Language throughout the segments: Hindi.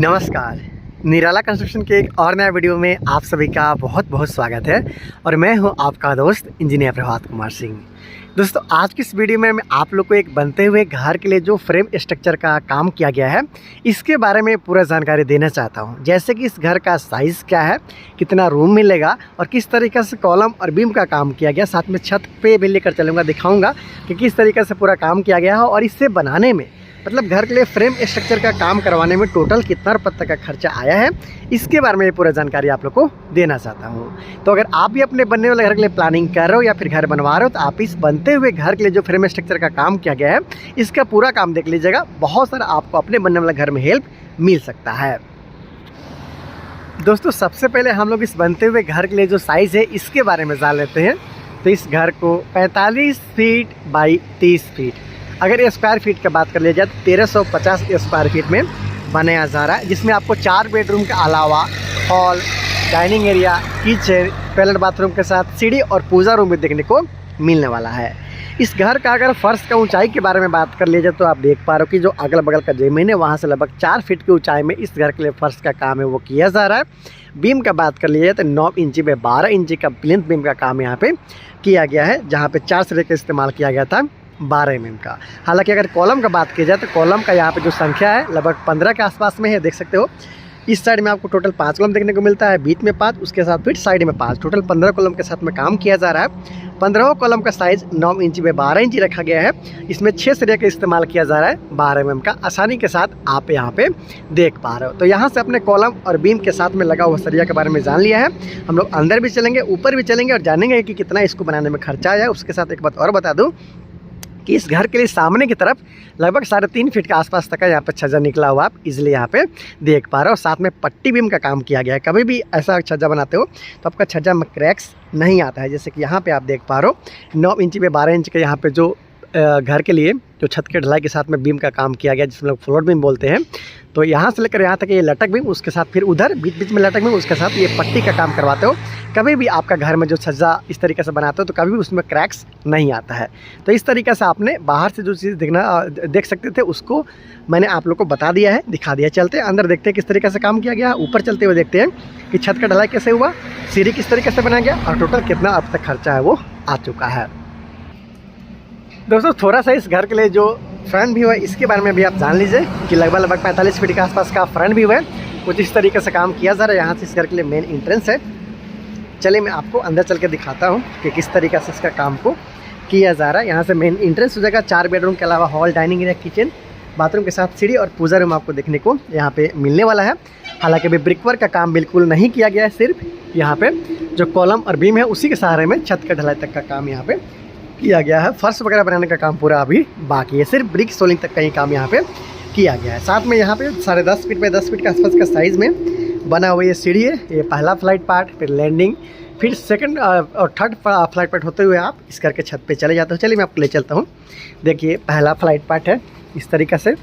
नमस्कार। निराला कंस्ट्रक्शन के एक और नया वीडियो में आप सभी का बहुत बहुत स्वागत है और मैं हूं आपका दोस्त इंजीनियर प्रभात कुमार सिंह। दोस्तों, आज की इस वीडियो में मैं आप लोग को एक बनते हुए घर के लिए जो फ्रेम स्ट्रक्चर का काम किया गया है इसके बारे में पूरा जानकारी देना चाहता हूं। जैसे कि इस घर का साइज़ क्या है, कितना रूम मिलेगा और किस तरीके से कॉलम और बीम का काम किया गया, साथ में छत पे भी लेकर चलूँगा, दिखाऊँगा कि किस तरीके से पूरा काम किया गया है और इससे बनाने में मतलब घर के लिए फ्रेम स्ट्रक्चर का काम करवाने में टोटल कितना रुपये तक का खर्चा आया है, इसके बारे में पूरा जानकारी आप लोग को देना चाहता हूं। तो अगर आप भी अपने बनने वाले घर के लिए प्लानिंग कर रहे हो या फिर घर बनवा रहे हो तो आप इस बनते हुए घर के लिए जो फ्रेम स्ट्रक्चर का काम किया गया है इसका पूरा काम देख लीजिएगा। बहुत सारा आपको अपने बनने वाले घर में हेल्प मिल सकता है। दोस्तों, सबसे पहले हम लोग इस बनते हुए घर के लिए जो साइज़ है इसके बारे में जान लेते हैं। तो इस घर को 45 फीट बाई 30 फीट, अगर ये स्क्वायर फीट की बात कर लिया जाए तो 1350 स्क्वायर फीट में बनाया जा रहा है, जिसमें आपको 4 बेडरूम के अलावा hall, dining area, kitchen, toilet bathroom के साथ सीढ़ी और पूजा रूम भी देखने को मिलने वाला है। इस घर का अगर फर्श का ऊंचाई के बारे में बात कर लिया जाए तो आप देख पा रहे हो कि जो अगल बगल का ज़मीन है वहाँ से लगभग 4 फीट की ऊंचाई में इस घर के लिए फर्श का काम है वो किया जा रहा है। बीम का बात कर लिया जाए तो 9 इंची में 12 इंची का प्लिंथ बीम का काम यहाँ पे किया गया है, जहाँ पे 4 सिरे का इस्तेमाल किया गया था 12 mm का। हालांकि अगर कॉलम का बात की जाए तो कॉलम का यहाँ पे जो संख्या है लगभग 15 के आसपास में है, देख सकते हो। इस साइड में आपको टोटल 5 कॉलम देखने को मिलता है, बीच में 5, उसके साथ फिर साइड में 5, टोटल 15 कॉलम के साथ में काम किया जा रहा है। 15 कॉलम का साइज़ 9 इंची में 12 इंची रखा गया है। इसमें 6 सिरे का इस्तेमाल किया जा रहा है 12 mm का, आसानी के साथ आप यहाँ पे देख पा रहे हो। तो यहाँ से अपने कॉलम और बीम के साथ में लगा हुआ सरिया के बारे में जान लिया है। हम लोग अंदर भी चलेंगे, ऊपर भी चलेंगे और जानेंगे कि कितना इसको बनाने में खर्चा आया है। उसके साथ एक बात और बता दूँ कि इस घर के लिए सामने की तरफ लगभग 3.5 फीट के आसपास तक का यहाँ पे छज्जा निकला हुआ, आप इजीली यहाँ पे देख पा रहे हो। साथ में पट्टी बीम का काम किया गया है। कभी भी ऐसा छज्जा बनाते हो तो आपका छज्जा में क्रैक्स नहीं आता है। जैसे कि यहाँ पे आप देख पा रहे हो 9 इंची पे 12 इंच के यहाँ पे जो घर के लिए जो छत के ढलाई के साथ में बीम का काम किया गया, जिसमें लोग फ्लोर बीम बोलते हैं। तो यहाँ से लेकर यहाँ तक ये लटक बीम, उसके साथ फिर उधर बीच बीच में लटक बीम, उसके साथ ये पट्टी का काम करवाते हो। कभी भी आपका घर में जो छज्जा इस तरीके से बनाते हो तो कभी भी उसमें क्रैक्स नहीं आता है। तो इस तरीके से आपने बाहर से जो चीज़ देख सकते थे उसको मैंने आप लोग को बता दिया है, दिखा दिया। चलते हैं अंदर, देखते हैं किस तरीके से काम किया गया। ऊपर चलते हुए देखते हैं कि छत का ढलाई कैसे हुआ, सीढ़ी किस तरीके से बनाया गया और टोटल कितना अब तक खर्चा है वो आ चुका है। दोस्तों, थोड़ा सा इस घर के लिए जो फ्रंट व्यू है इसके बारे में भी आप जान लीजिए कि लगभग 45 फीट के आसपास का फ्रंट व्यू है। कुछ इस तरीके से काम किया जा रहा है। यहाँ से इस घर के लिए मेन एंट्रेंस है। चलिए मैं आपको अंदर चल के दिखाता हूँ कि किस तरीके से इसका काम को किया जा रहा है। यहाँ से मेन एंट्रेंस हो जाएगा। 4 बेडरूम के अलावा hall, dining area, kitchen, bathroom के साथ सीढ़ी और पूजा रूम आपको देखने को यहाँ पे मिलने वाला है। हालांकि अभी ब्रिकवर्क का काम बिल्कुल नहीं किया गया है, सिर्फ यहाँ पे जो कॉलम और बीम है उसी के सहारे में छत का ढलाई तक का काम यहाँ पे किया गया है। फर्श वगैरह बनाने का काम पूरा अभी बाकी है, सिर्फ ब्रिक सोलिंग तक का ही काम यहाँ पे किया गया है। साथ में यहाँ पे 10.5 फीट बाई 10 फीट के आसपास का साइज़ में बना हुआ ये सीढ़ी है। ये पहला फ्लाइट पार्ट, फिर लैंडिंग, फिर सेकंड और थर्ड फ्लाइट पार्ट होते हुए आप इस करके छत पे चले जाते हो। चलिए मैं आपको ले चलता हूँ। देखिए, पहला फ्लाइट पार्ट है इस तरीक़े से,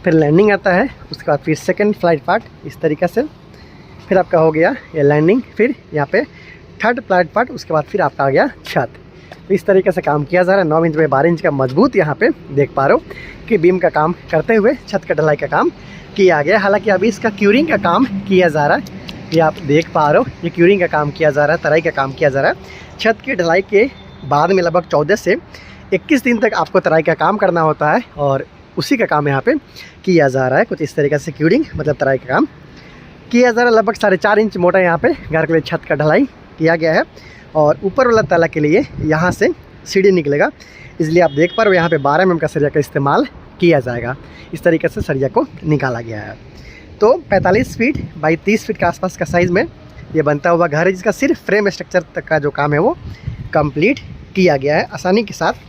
फिर लैंडिंग आता है, उसके बाद फिर सेकेंड फ्लाइट पार्ट इस तरीक़े से, फिर आपका हो गया ये लैंडिंग, फिर यहाँ पे थर्ड फ्लाइट पार्ट, उसके बाद फिर आपका आ गया छत। इस तरीके से काम किया जा रहा है। 9 इंच बाई 12 इंच का मजबूत यहाँ पे देख पा रहे हो कि बीम का काम करते हुए छत का ढलाई का काम किया गया। हालांकि अभी इसका क्यूरिंग का काम किया जा रहा है। ये आप देख पा रहे हो, ये क्यूरिंग का काम किया जा रहा है, तराई का काम किया जा रहा है। छत की ढलाई के बाद में लगभग 14 से 21 दिन तक आपको तराई का काम करना होता है और उसी का काम यहाँ पे किया जा रहा है। कुछ इस तरीके से क्यूरिंग मतलब तराई का काम किया जा रहा है। लगभग 4.5 इंच मोटा यहाँ पे घर के लिए छत का ढलाई किया गया है और ऊपर वाला तला के लिए यहाँ से सीढ़ी निकलेगा, इसलिए आप देख पा रहे हो यहाँ पे 12 mm का सरिया का इस्तेमाल किया जाएगा। इस तरीके से सरिया को निकाला गया है। तो 45 फीट बाई 30 फीट के आसपास का साइज़ में ये बनता हुआ घर है, जिसका सिर्फ फ्रेम स्ट्रक्चर तक का जो काम है वो कंप्लीट किया गया है। आसानी के साथ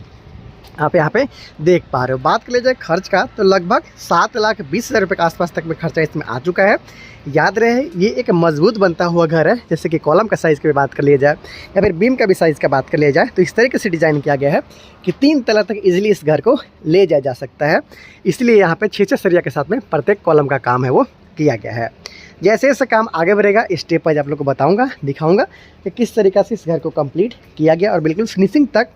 आप यहाँ पे देख पा रहे हो। बात कर ले जाए खर्च का तो लगभग 7,20,000 रुपये के आसपास तक में खर्चा इसमें आ चुका है। याद रहे, ये एक मजबूत बनता हुआ घर है। जैसे कि कॉलम का साइज़ की भी बात कर लिया जाए या फिर बीम का भी साइज़ का बात कर लिया जाए तो इस तरीके से डिज़ाइन किया गया है कि 3 तला तक इजीली इस घर को ले जाया जा सकता है। इसलिए यहाँ पे 6 सरिया के साथ में प्रत्येक कॉलम का काम है वो किया गया है। जैसे जैसे काम आगे बढ़ेगा स्टेप वाइज आप लोग को बताऊँगा, दिखाऊँगा कि किस तरीक़े से इस घर को कम्प्लीट किया गया और बिल्कुल फिनिशिंग तक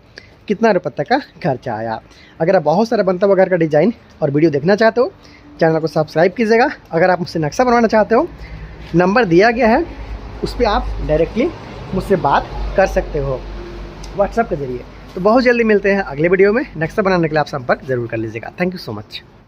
कितना रुपये तक का खर्चा आया। अगर आप बहुत सारा बनता हुआ घर का डिज़ाइन और वीडियो देखना चाहते हो चैनल को सब्सक्राइब कीजिएगा। अगर आप मुझसे नक्शा बनवाना चाहते हो, नंबर दिया गया है, उस पर आप डायरेक्टली मुझसे बात कर सकते हो व्हाट्सएप के ज़रिए। तो बहुत जल्दी मिलते हैं अगले वीडियो में। नक्शा बनाने के लिए आप संपर्क जरूर कर लीजिएगा। Thank you so much.